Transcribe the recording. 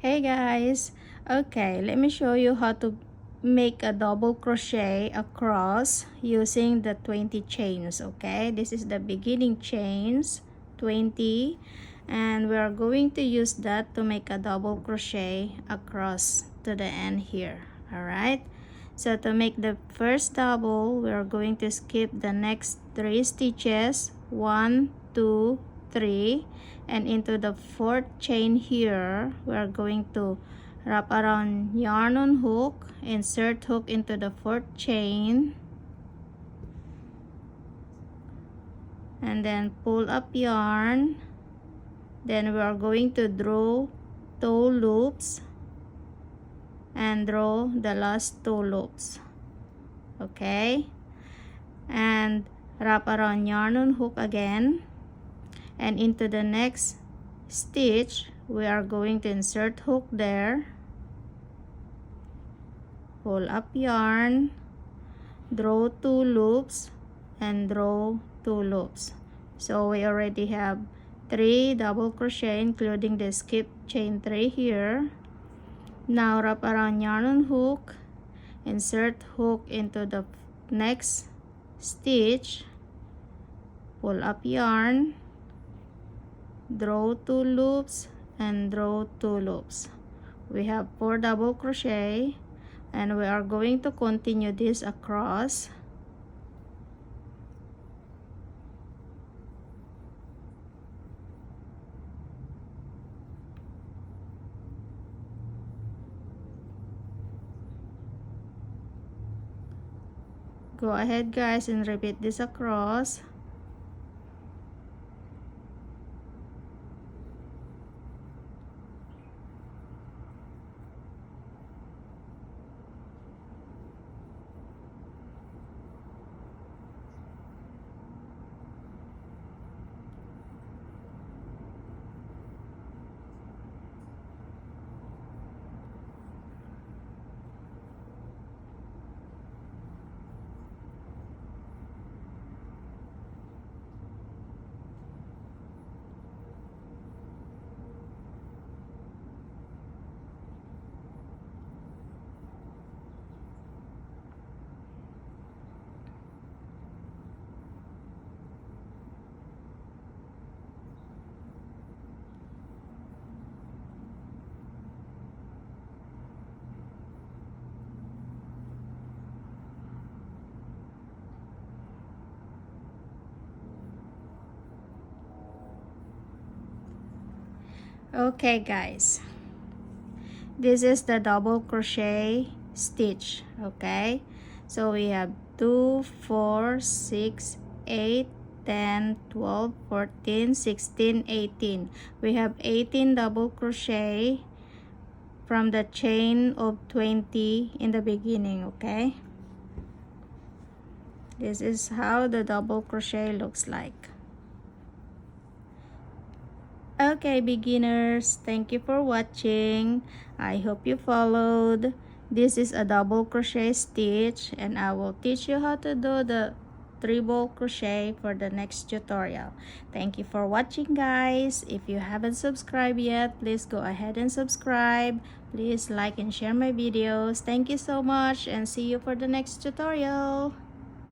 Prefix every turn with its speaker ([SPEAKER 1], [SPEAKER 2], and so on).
[SPEAKER 1] Hey guys, okay, let me show you how to make a double crochet across using the 20 chains. Okay, this is the beginning chains, 20, and we are going to use that to make a double crochet across to the end here. All right, so to make the first double, we are going to skip the next 3 stitches, 1, 2, 3, and into the 4th chain here we are going to wrap around yarn on hook, insert hook into the 4th chain, and then pull up yarn. Then we are going to draw 2 loops and draw the last 2 loops. Okay, and wrap around yarn on hook again, and into the next stitch we are going to insert hook there, pull up yarn, draw 2 loops and draw 2 loops. So we already have 3 double crochet including the skip chain 3 here. Now wrap around yarn on hook, insert hook into the next stitch, pull up yarn, draw 2 loops and draw 2 loops. We have 4 double crochet and we are going to continue this across. Go ahead guys and repeat this across. Okay guys, this is the double crochet stitch. Okay, so we have 2, 4, 6, 8, 10, 12, 14, 16, 18. We have 18 double crochet from the chain of 20 in the beginning. Okay, this is how the double crochet looks like. Okay beginners, thank you for watching. I hope you followed. This is a double crochet stitch and I will teach you how to do the treble crochet for the next tutorial. Thank you for watching guys. If you haven't subscribed yet, please go ahead and subscribe. Please like and share my videos. Thank you so much and see you for the next tutorial.